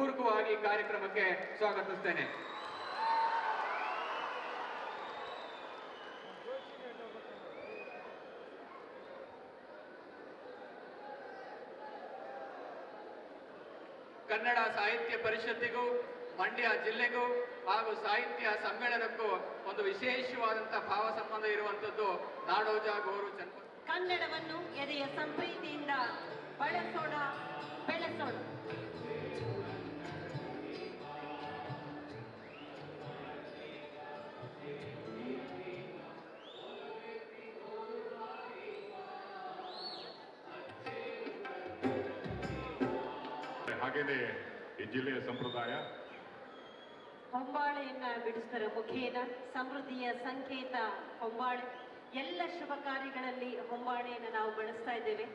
ಹೃತ್ಪೂರ್ವಕವಾಗಿ ಕಾರ್ಯಕ್ರಮಕ್ಕೆ ಸ್ವಾಗತಿಸುತ್ತೇನೆ. ಕನ್ನಡ ಸಾಹಿತ್ಯ ಪರಿಷತ್ತಿಗೂ ಮಂಡ್ಯ ಜಿಲ್ಲೆಗೂ ಹಾಗೂ ಸಾಹಿತ್ಯ ಸಮ್ಮೇಳನಕ್ಕೂ ಒಂದು ವಿಶೇಷವಾದಂತಹ ಭಾವ ಸಂಬಂಧ ಇರುವಂತದ್ದು ನಾಡೋಜ ಗೋರು ಚನ್ನಬಸಪ್ಪ. ಕನ್ನಡವನ್ನು ಎದೆಯ ಸಂಪ್ರೀತಿಯಿಂದ ಬಳಸೋಣ, ಬೆಳೆಸೋಣ. ಹಾಗೇನೆ ಈ ಜಿಲ್ಲೆಯ ಸಂಪ್ರದಾಯ ಹೊಂಬಾಳೆಯನ್ನ ಬಿಡಿಸುವುದರ ಮುಖೇನ ಸಮೃದ್ಧಿಯ ಸಂಕೇತ ಹೊಂಬಾಳೆ. ಎಲ್ಲ ಶುಭ ಕಾರ್ಯಗಳಲ್ಲಿ ಹೊಂಬಾಳೆಯನ್ನು ನಾವು ಬಳಸ್ತಾ ಇದ್ದೇವೆ.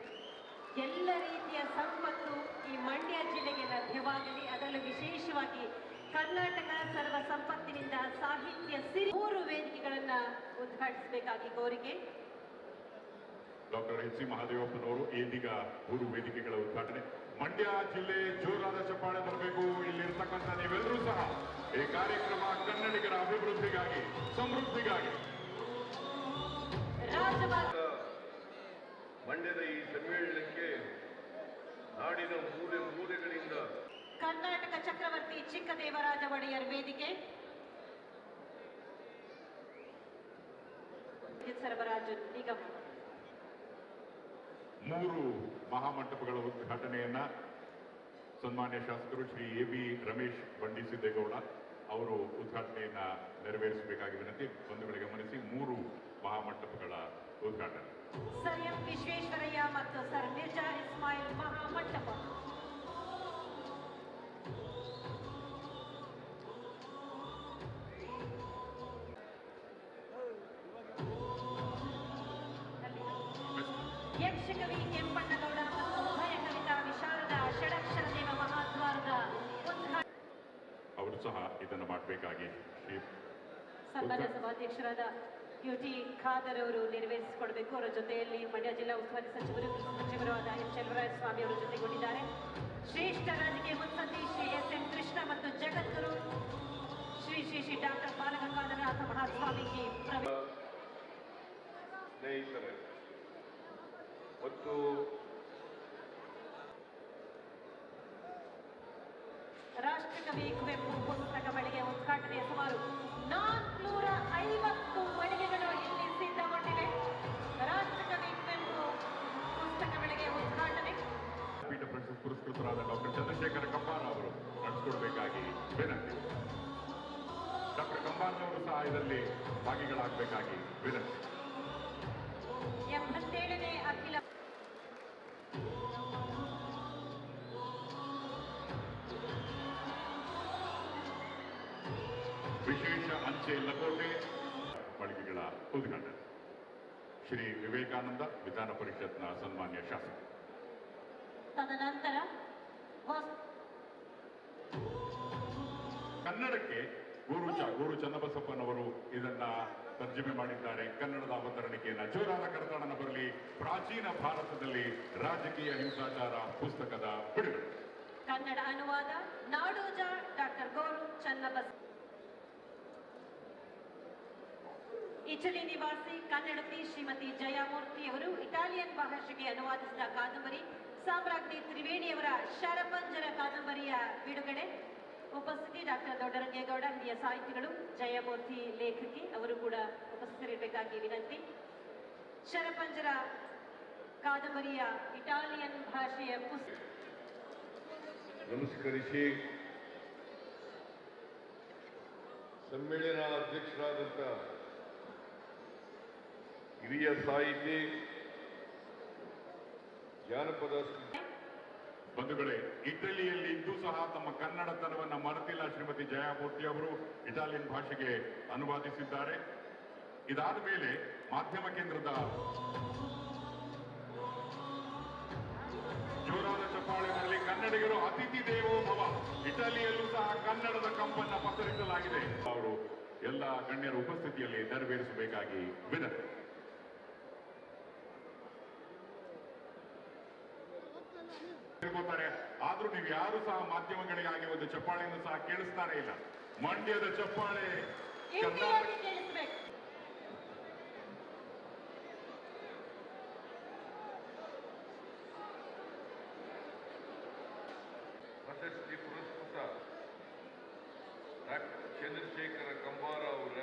ಎಲ್ಲ ರೀತಿಯ ಸಂಪತ್ತು ಈ ಮಂಡ್ಯ ಜಿಲ್ಲೆಗೆ ಲಭ್ಯವಾಗಲಿ, ಅದರಲ್ಲೂ ವಿಶೇಷವಾಗಿ ಕರ್ನಾಟಕ ಸರ್ವ ಸಂಪತ್ತಿನಿಂದ ಸಾಹಿತ್ಯ ಸಿರಿ 3 ವೇದಿಕೆಗಳನ್ನು ಉದ್ಘಾಟಿಸಬೇಕಾಗಿ ಕೋರಿಕೆ. ಡಾಕ್ಟರ್ ಎಚ್ ಸಿ ಮಹಾದೇವಪ್ಪನವರು ಇದೀಗ 3 ವೇದಿಕೆಗಳ ಉದ್ಘಾಟನೆ. ಮಂಡ್ಯ ಜಿಲ್ಲೆ ಜೋರಾದ ಚಪ್ಪಾಳೆ ಬರಬೇಕು. ಇಲ್ಲಿರ್ತಕ್ಕಂಥ ನೀವೆಲ್ಲರೂ ಸಹ ಈ ಕಾರ್ಯಕ್ರಮ ಕನ್ನಡಿಗರ ಅಭಿವೃದ್ಧಿಗಾಗಿ, ಸಮೃದ್ಧಿಗಾಗಿ. ಮಂಡ್ಯದ ಈ ಸಮ್ಮೇಳನಕ್ಕೆ ನಾಡಿನ ಮೂಲೆ ಮೂಲೆಗಳಿಂದ ಕರ್ನಾಟಕ ಚಕ್ರವರ್ತಿ ಚಿಕ್ಕದೇವರಾಜ ಒಡೆಯರ್ ವೇದಿಕೆ, ಸರಬರಾಜು ನಿಗಮ 3 ಮಹಾಮಂಟಪಗಳ ಉದ್ಘಾಟನೆಯನ್ನ ಸನ್ಮಾನ್ಯ ಶಾಸಕರು ಶ್ರೀ ಎ ಬಿ ರಮೇಶ್ ಬಂಡಿಸಿದ್ದೇಗೌಡ ಅವರು ಉದ್ಘಾಟನೆಯನ್ನ ನೆರವೇರಿಸಬೇಕಾಗಿ ವಿನಂತಿ. ಬಂಧುಗಳಿಗೆ ಗಮನಿಸಿ, 3 ಮಹಾಮಂಟಪಗಳ ಉದ್ಘಾಟನೆ. ಸರ್ ಎಂ ವಿಶ್ವೇಶ್ವರಯ್ಯ ಮತ್ತು ಸರ್ ಮಿರ್ಜಾ ಇಸ್ಮಾಯಿಲ್ ಮಹಾಮಂಟಪ. ಯಕ್ಷಕವಿ ಕೆಂಪಣ್ಣಗೌಡ ಮತ್ತು ಉಭಯ ಕವಿತಾ ವಿಶಾರದ ಷಡಕ್ಷರ ದೇವ ಮಹಾದ್ವಾರದ ಉದ್ಘಾಟನೆ. ಅವರು ಸಹ ಇದನ್ನು ಮಾಡಬೇಕಾಗಿ ಸನ್ಮಾನ್ಯ ಸಭಾಧ್ಯಕ್ಷರಾದ ಯುಟಿ ಖಾದರ್ ಅವರು ನೆರವೇರಿಸಿಕೊಡಬೇಕು. ಅವರ ಜೊತೆಯಲ್ಲಿ ಮಂಡ್ಯ ಜಿಲ್ಲಾ ಉಸ್ತುವಾರಿ ಸಚಿವರು ಆದ ಎಂ ಚೆಲುವರಾಯ ಸ್ವಾಮಿ ಅವರ ಜೊತೆಗೂಡಿದ್ದಾರೆ. ಶ್ರೇಷ್ಠ ರಾಜಕೀಯ ಮುತ್ಸದ್ದಿ ಶ್ರೀ ಎಸ್ ಎಂ ಕೃಷ್ಣ ಮತ್ತು ಜಗದ್ಗುರು ಶ್ರೀ ಶ್ರೀ ಶ್ರೀ ಡಾಕ್ಟರ್ ಬಾಲಗಂಗಾಧರನಾಥ ಮಹಾಸ್ವಾಮೀಜಿ. ಸ್ನೇಹಿತರೆ ಮತ್ತು ರಾಷ್ಟ್ರಕವಿ ಕುವೆಂಪು ಪುಸ್ತಕ ಮಳಿಗೆ ಉದ್ಘಾಟನೆಯ ಸುಮಾರು 450 ಮಳಿಗೆಗಳು ಇಲ್ಲಿ ಸಿದ್ಧಗೊಂಡಿವೆ. ರಾಷ್ಟ್ರಕವಿ ಕುವೆಂಪು ಪುಸ್ತಕ ಮಳಿಗೆ ಉದ್ಘಾಟನೆ. ಪೀಠ ಪ್ರಶಸ್ತಿ ಪುರಸ್ಕೃತರಾದ ಡಾಕ್ಟರ್ ಚಂದ್ರಶೇಖರ ಕಂಬಾರ ಅವರು ನಡೆಸಿಕೊಡಬೇಕಾಗಿ ವಿನಂತಿ. ಡಾಕ್ಟರ್ ಕಂಬಾರನವರು ಸಹ ಇದರಲ್ಲಿ ಭಾಗಿಗಳಾಗಬೇಕಾಗಿ ವಿನಂತಿ. 87ನೇ ಅಖಿಲ ವಿಶೇಷ ಅಂಚೆ ಲಕೋಟೆ ಮಳಿಗೆಗಳ ಉದ್ಘಾಟನೆ. ಶ್ರೀ ವಿವೇಕಾನಂದ ವಿಧಾನ ಪರಿಷತ್ನ ಸನ್ಮಾನ್ಯ ಶಾಸಕ. ತದನಂತರ ಕನ್ನಡಕ್ಕೆ ಗೋರು ಚನ್ನಬಸಪ್ಪನವರು ಇದನ್ನ ತರ್ಜಮೆ ಮಾಡಿದ್ದಾರೆ. ಕನ್ನಡದ ಅವತರಣಿಕೆಯನ್ನ ಜೋರಾದ ಕರತಾಡನ ಬರಲಿ. ಪ್ರಾಚೀನ ಭಾರತದಲ್ಲಿ ರಾಜಕೀಯ ಹಿಂಸಾಚಾರ ಪುಸ್ತಕದ ಬಿಡುಗಡೆ. ಕನ್ನಡ ಅನುವಾದ ನಾಡೋಜ ಡಾಕ್ಟರ್ ಗೋರು ಚನ್ನಬಸಪ್ಪ. ಇಟಲಿ ನಿವಾಸಿ ಕನ್ನಡತಿ ಶ್ರೀಮತಿ ಜಯಮೂರ್ತಿ ಅವರು ಇಟಾಲಿಯನ್ ಭಾಷೆಗೆ ಅನುವಾದಿಸಿದ ಕಾದಂಬರಿ ಸಾಮ್ರಾಜ್ಞಿ ತ್ರಿವೇಣಿಯವರ ಶರಪಂಜರ ಕಾದಂಬರಿಯ ಬಿಡುಗಡೆ. ಉಪಸ್ಥಿತಿ ಡಾಕ್ಟರ್ ದೊಡ್ಡರಂಗೇಗೌಡ, ಹಿರಿಯ ಸಾಹಿತಿಗಳು. ಜಯಮೂರ್ತಿ ಲೇಖಕಿ, ಅವರು ಕೂಡ ಉಪಸ್ಥಿತರಿರಬೇಕಾಗಿ ವಿನಂತಿ. ಶರಪಂಜರ ಕಾದಂಬರಿಯ ಇಟಾಲಿಯನ್ ಭಾಷೆಯ ಪುಸ್ತಕ ನಮಸ್ಕರಿಸಿ ಸಮ್ಮೇಳನ ಅಧ್ಯಕ್ಷರಾದಂಥ ಹಿರಿಯ ಸಾಹಿತಿ, ಜಾನಪದ ಬಂಧುಗಳೇ, ಇಟಲಿಯಲ್ಲಿ ಇದ್ದು ಸಹ ತಮ್ಮ ಕನ್ನಡತನವನ್ನ ಮರೆತಿಲ್ಲ ಶ್ರೀಮತಿ ಜಯಮೂರ್ತಿ ಅವರು ಇಟಾಲಿಯನ್ ಭಾಷೆಗೆ ಅನುವಾದಿಸಿದ್ದಾರೆ. ಇದಾದ ಮೇಲೆ ಮಾಧ್ಯಮ ಕೇಂದ್ರದ ಜೋರಾದ ಚಪ್ಪಾಳೆಗಳಲ್ಲಿ ಕನ್ನಡಿಗರು ಅತಿಥಿ ದೇವೋ ಭವ. ಇಟಲಿಯಲ್ಲೂ ಸಹ ಕನ್ನಡದ ಕಂಪನ್ನ ಪಸರಿಸಲಾಗಿದೆ. ಅವರು ಎಲ್ಲ ಗಣ್ಯರ ಉಪಸ್ಥಿತಿಯಲ್ಲಿ ನೆರವೇರಿಸಬೇಕಾಗಿ ವಿನಂತಿ. ತಿಳ್ಕೊತಾರೆ. ಆ ಆದ್ರೂ ನೀವು ಯಾರು ಸಹ ಮಾಧ್ಯಮಗಳಿಗಾಗಿ ಒಂದು ಚಪ್ಪಾಳೆಯನ್ನು ಸಹ ಕೇಳಿಸ್ತಾನೆ ಇಲ್ಲ. ಮಂಡ್ಯದ ಚಪ್ಪಾಳೆ ಕರ್ನಾಟಕ ಕೇಳಿಸ್ಬೇಕು. ಪ್ರಶಸ್ತಿ ಪುರಸ್ಕೃತ ಡಾಕ್ಟರ್ ಚಂದ್ರಶೇಖರ ಕಂಬಾರ ಅವರ